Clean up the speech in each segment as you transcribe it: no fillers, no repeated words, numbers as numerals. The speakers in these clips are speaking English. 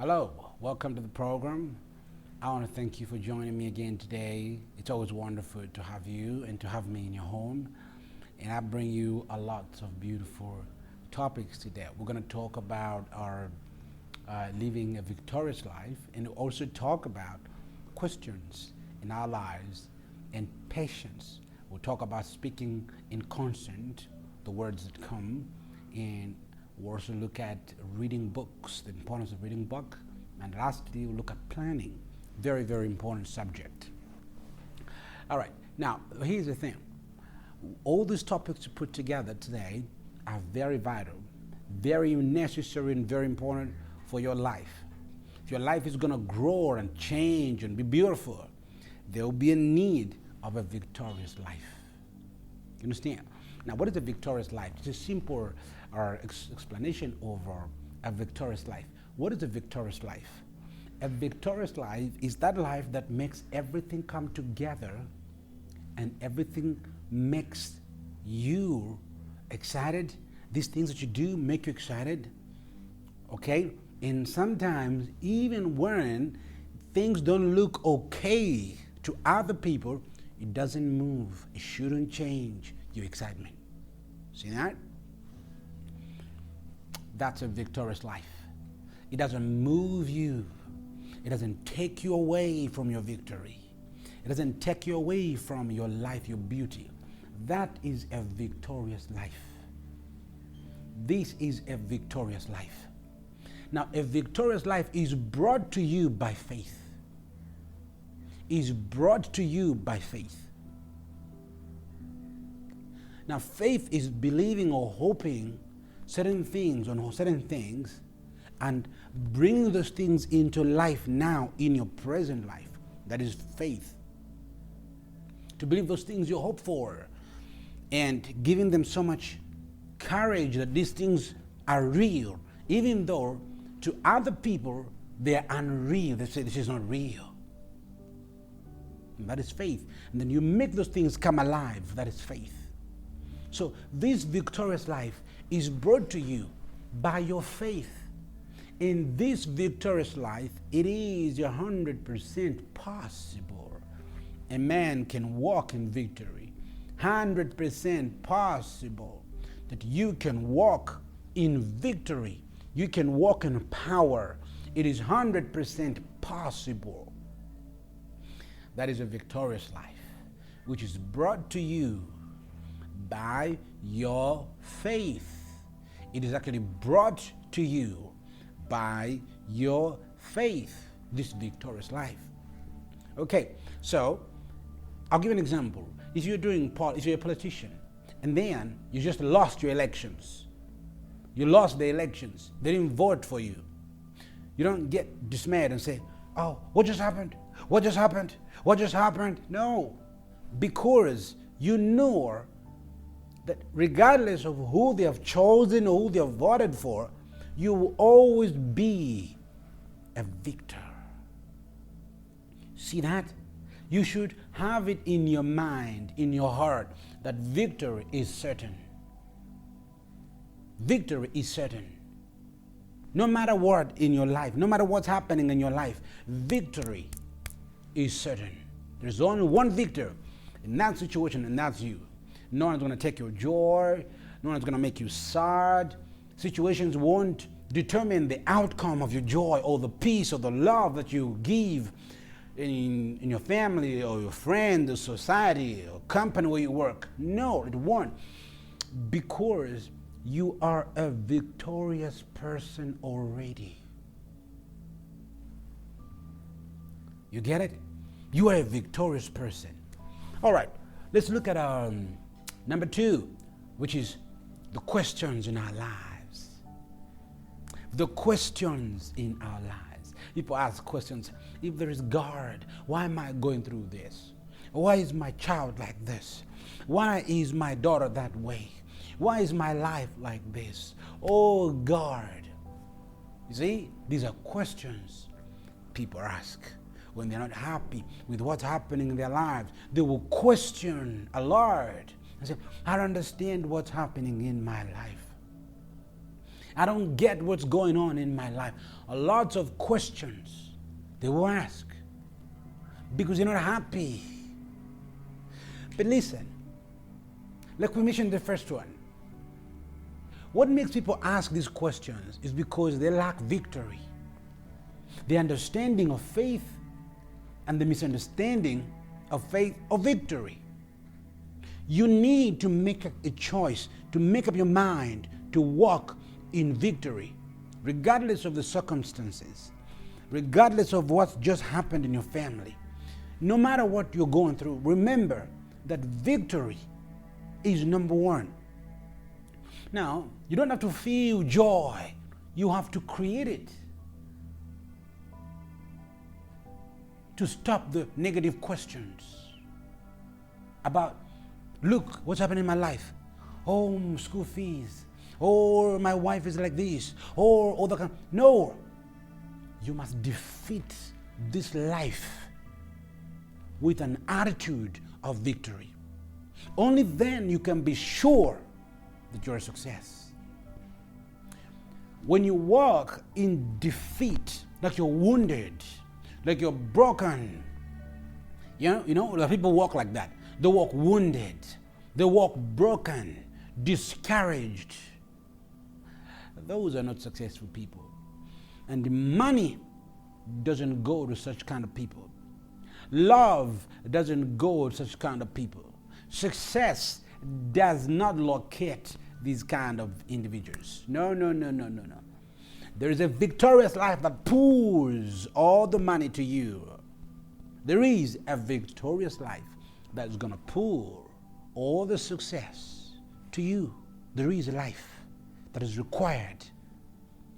Hello, welcome to the program. I want to thank you for joining me again today. It's always wonderful to have you and to have me in your home. And I bring you a lot of beautiful topics today. We're going to talk about our living a victorious life and also talk about questions in our lives and patience. We'll talk about speaking in constant, the words that come, and we'll also look at reading books, the importance of reading book, and lastly, we'll look at planning. Very, very important subject. All right, now here's the thing. All these topics to put together today are very vital, very necessary, and very important for your life. If your life is going to grow and change and be beautiful, there will be a need of a victorious life. You understand? Now, what is a victorious life? It's a simple explanation over a victorious life. What is a victorious life? A victorious life is that life that makes everything come together and everything makes you excited. These things that you do make you excited, okay? And sometimes even when things don't look okay to other people, it doesn't move. It shouldn't change your excitement. See that? That's a victorious life. It doesn't move you. It doesn't take you away from your victory. It doesn't take you away from your life, your beauty. That is a victorious life. This is a victorious life. Now, a victorious life is brought to you by faith. Is brought to you by faith. Now, faith is believing or hoping certain things on certain things and bringing those things into life now in your present life. That is faith. To believe those things you hope for and giving them so much courage that these things are real, even though to other people they are unreal. They say this is not real. And that is faith. And then you make those things come alive. That is faith. So this victorious life is brought to you by your faith. In this victorious life, it is 100% possible. A man can walk in victory. 100% possible that you can walk in victory. You can walk in power. It is 100% possible. That is a victorious life, which is brought to you by your faith. It is actually brought to you by your faith, this victorious life. Okay, so I'll give an example. If you're a politician and then you just lost your elections, you lost the elections, they didn't vote for you, you don't get dismayed and say, oh, what just happened? What just happened? What just happened? No, because you know that regardless of who they have chosen or who they have voted for, you will always be a victor. See that? You should have it in your mind, in your heart, that victory is certain. Victory is certain. No matter what in your life, no matter what's happening in your life, victory is certain. There's only one victor in that situation, and that's you. No one's going to take your joy. No one's going to make you sad. Situations won't determine the outcome of your joy or the peace or the love that you give in your family or your friends or society or company where you work. No, it won't. Because you are a victorious person already. You get it? You are a victorious person. All right, let's look at number 2, which is the questions in our lives. The questions in our lives. People ask questions. If there is God, why am I going through this? Why is my child like this? Why is my daughter that way? Why is my life like this? Oh God. You see, these are questions people ask when they're not happy with what's happening in their lives. They will question a lot and say, I don't understand what's happening in my life. I don't get what's going on in my life. Lots of questions they will ask because they're not happy. But listen, like we mentioned the first one, what makes people ask these questions is because they lack victory. The understanding of faith and the misunderstanding of faith or victory. You need to make a choice, to make up your mind to walk in victory, regardless of the circumstances, regardless of what's just happened in your family. No matter what you're going through, remember that victory is number one. Now, you don't have to feel joy. You have to create it. To stop the negative questions about, look, what's happening in my life? Oh, school fees. Or my wife is like this. Or all the kind. No. You must defeat this life with an attitude of victory. Only then you can be sure that you're a success. When you walk in defeat, like you're wounded, like you're broken, you know, the people walk like that. They walk wounded. They walk broken, discouraged. Those are not successful people. And money doesn't go to such kind of people. Love doesn't go to such kind of people. Success does not locate these kind of individuals. No. There is a victorious life that pours all the money to you. There is a victorious life that is going to pour all the success to you. There is a life that is required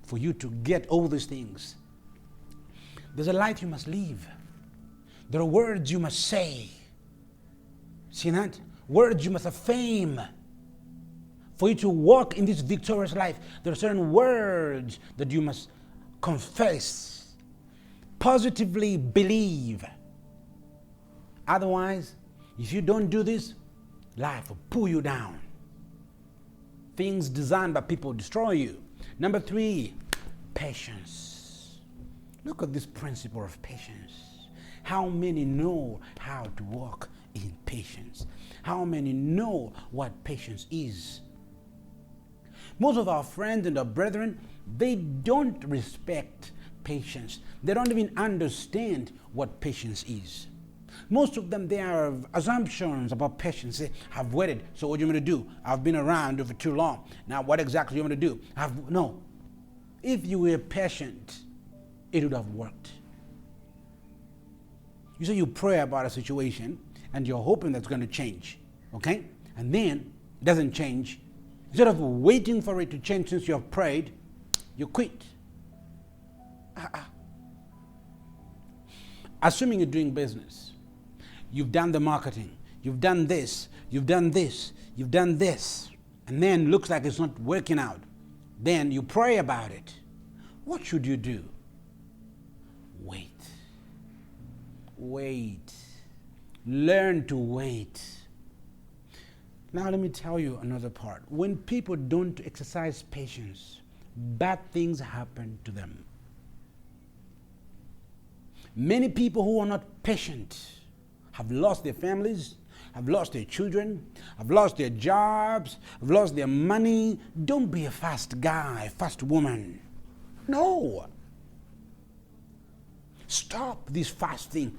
for you to get all these things. There's a life you must live. There are words you must say. See that? Words you must affirm. For you to walk in this victorious life, there are certain words that you must confess, positively believe. Otherwise, if you don't do this, life will pull you down. Things designed by people destroy you. Number 3, patience. Look at this principle of patience. How many know how to walk in patience? How many know what patience is? Most of our friends and our brethren, they don't respect patience. They don't even understand what patience is. Most of them, they have assumptions about patience. Say, I've waited, so what do you want me to do? I've been around for too long. Now, what exactly do you want me to do? No. If you were patient, it would have worked. You say you pray about a situation, and you're hoping that's going to change, okay? And then it doesn't change. Instead of waiting for it to change since you have prayed, you quit. Assuming you're doing business, you've done the marketing, you've done this, you've done this, you've done this, and then looks like it's not working out. Then you pray about it. What should you do? Wait. Wait. Learn to wait. Now let me tell you another part. When people don't exercise patience, bad things happen to them. Many people who are not patient have lost their families, have lost their children, have lost their jobs, have lost their money. Don't be a fast guy, fast woman. No. Stop this fast thing.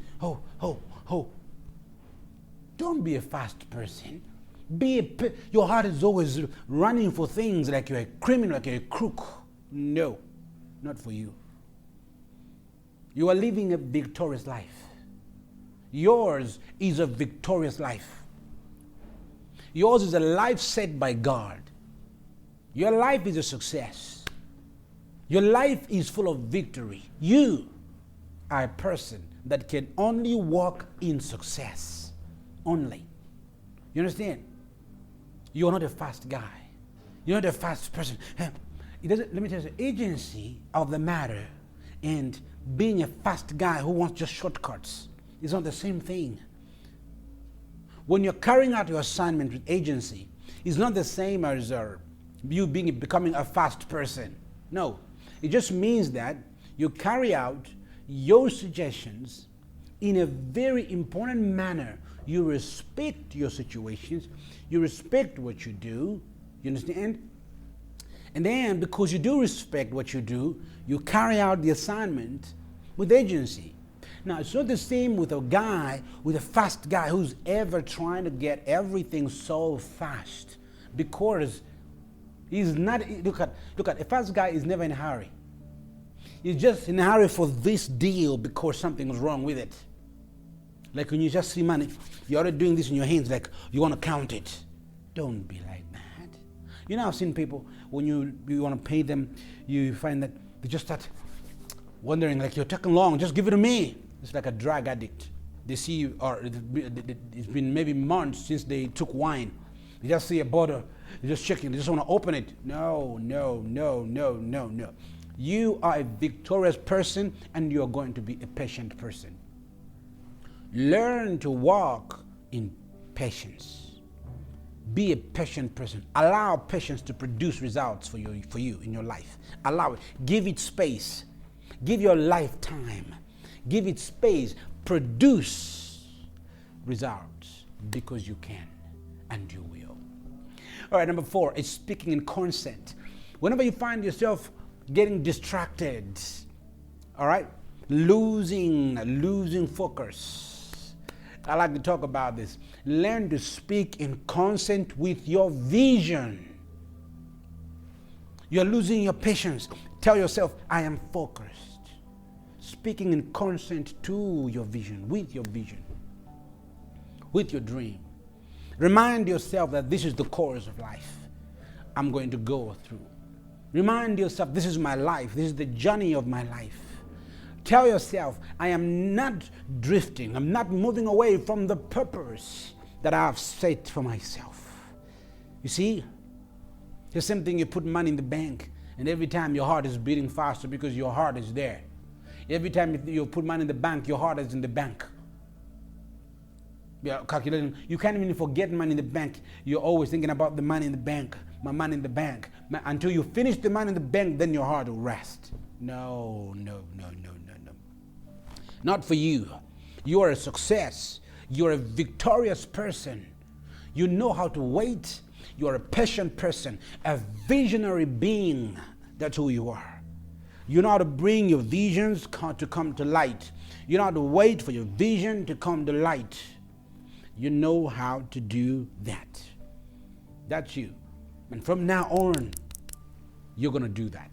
Don't be a fast person. Your heart is always running for things like you're a criminal, like you're a crook. No, not for you. You are living a victorious life. Yours is a victorious life. Yours is a life set by God. Your life is a success. Your life is full of victory. You are a person that can only walk in success. Only. You understand? You're not a fast guy. You're not a fast person. Let me tell you, the agency of the matter and being a fast guy who wants just shortcuts is not the same thing. When you're carrying out your assignment with agency, it's not the same as you becoming a fast person. No, it just means that you carry out your suggestions in a very important manner. You respect your situations. You respect what you do. You understand? And then, because you do respect what you do, you carry out the assignment with agency. Now, it's not the same with a fast guy who's ever trying to get everything so fast, because he's not, look at, a fast guy is never in a hurry. He's just in a hurry for this deal because something's wrong with it. Like when you just see money, you're already doing this in your hands, like you want to count it. Don't be like that. You know, I've seen people, when you want to pay them, you find that they just start wondering, like, you're taking long, just give it to me. It's like a drug addict. They see you, or it's been maybe months since they took wine. They just see a bottle, they're just checking, they just want to open it. No. You are a victorious person, and you're going to be a patient person. Learn to walk in patience. Be a patient person. Allow patience to produce results for you in your life. Allow it. Give it space. Give your life time. Give it space. Produce results, because you can and you will. All right, number 4 is speaking in consent. Whenever you find yourself getting distracted, all right, losing focus, I like to talk about this. Learn to speak in consent with your vision. You're losing your patience. Tell yourself, I am focused. Speaking in consent to your vision, with your dream. Remind yourself that this is the course of life I'm going to go through. Remind yourself, this is my life. This is the journey of my life. Tell yourself, I am not drifting. I'm not moving away from the purpose that I have set for myself. You see, the same thing, you put money in the bank, and every time your heart is beating faster because your heart is there. Every time you put money in the bank, your heart is in the bank. You're calculating. You can't even forget money in the bank. You're always thinking about the money in the bank, my money in the bank. Until you finish the money in the bank, then your heart will rest. No. Not for you. You are a success. You're a victorious person. You know how to wait. You're a patient person, a visionary being. That's who you are. You know how to bring your visions to come to light. You know how to wait for your vision to come to light. You know how to do that. That's you. And from now on, you're going to do that.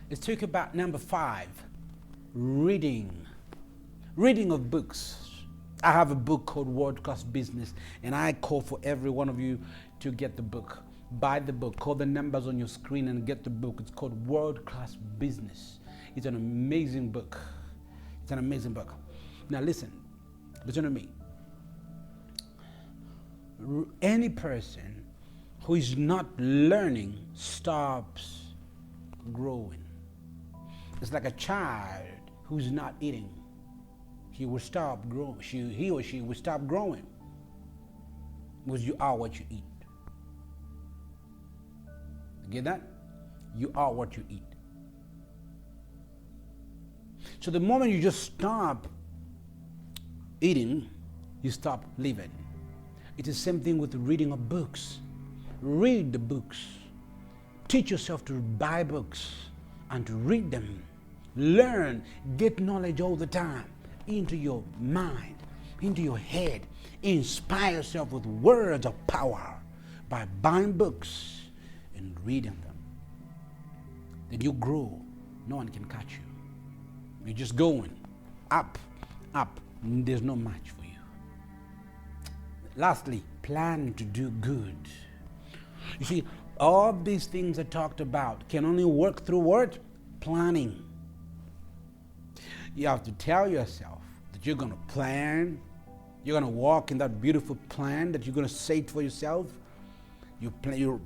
Let's talk about number 5, reading. Reading of books. I have a book called World Class Business, and I call for every one of you to get the book. Buy the book. Call the numbers on your screen and get the book. It's called World Class Business. It's an amazing book. It's an amazing book. Now listen to me. Any person who is not learning stops growing. It's like a child who's not eating. He will stop growing. He or she will stop growing. Because you are what you eat. Get that? You are what you eat. So the moment you just stop eating, you stop living. It's the same thing with the reading of books. Read the books. Teach yourself to buy books and to read them. Learn. Get knowledge all the time into your mind, into your head. Inspire yourself with words of power by buying books and reading them. Then you grow. No one can catch you. You're just going up. There's no match for you. Lastly, plan to do good. You see, all these things I talked about can only work through what? Planning. You have to tell yourself that you're going to plan. You're going to walk in that beautiful plan that you're going to say for yourself. You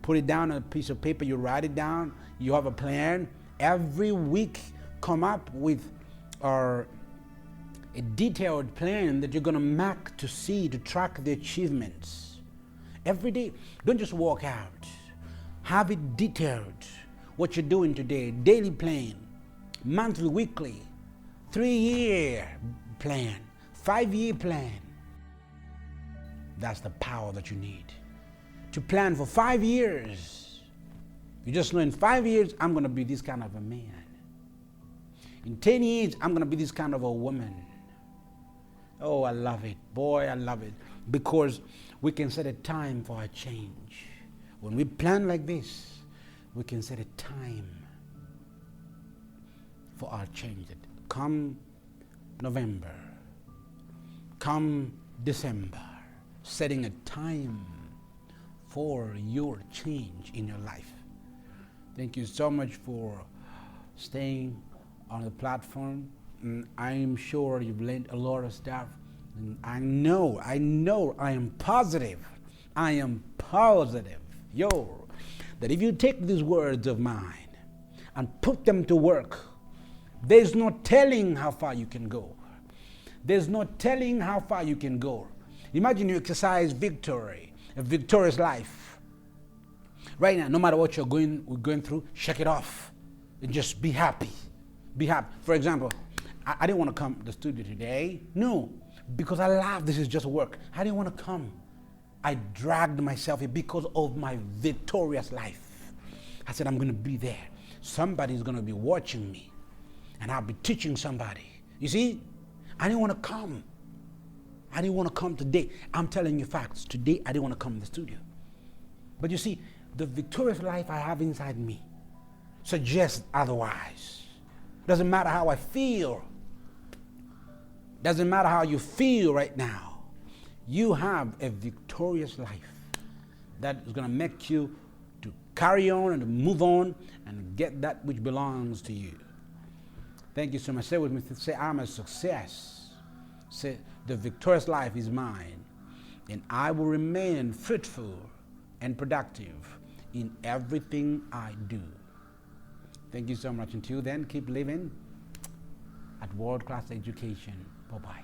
put it down on a piece of paper, you write it down, you have a plan. Every week, come up with a detailed plan that you're going to mark to see, to track the achievements. Every day, don't just walk out. Have it detailed. What you're doing today, daily plan, monthly, weekly, 3-year plan, 5-year plan. That's the power that you need. To plan for 5 years. You just know in 5 years, I'm going to be this kind of a man. In 10 years, I'm going to be this kind of a woman. Oh, I love it. Boy, I love it. Because we can set a time for a change. When we plan like this, we can set a time for our change. Come November, come December, setting a time for your change in your life. Thank you so much for staying on the platform. I'm sure you've learned a lot of stuff. And I am positive, that if you take these words of mine and put them to work, there's no telling how far you can go. There's no telling how far you can go. Imagine you exercise victory, a victorious life. Right now, no matter what we're going through, shake it off and just be happy. Be happy. For example, I didn't want to come to the studio today. No, because I laughed. This is just work. I didn't want to come. I dragged myself here because of my victorious life. I said, I'm going to be there. Somebody's going to be watching me, and I'll be teaching somebody. You see, I didn't want to come. I didn't want to come today. I'm telling you facts. Today, I didn't want to come to the studio. But you see, the victorious life I have inside me suggests otherwise. Doesn't matter how I feel. Doesn't matter how you feel right now. You have a victorious life that is going to make you to carry on and to move on and get that which belongs to you. Thank you so much. Say with me, say, I'm a success. Say, the victorious life is mine, and I will remain fruitful and productive in everything I do. Thank you so much. Until then, keep living at world-class education. Bye-bye.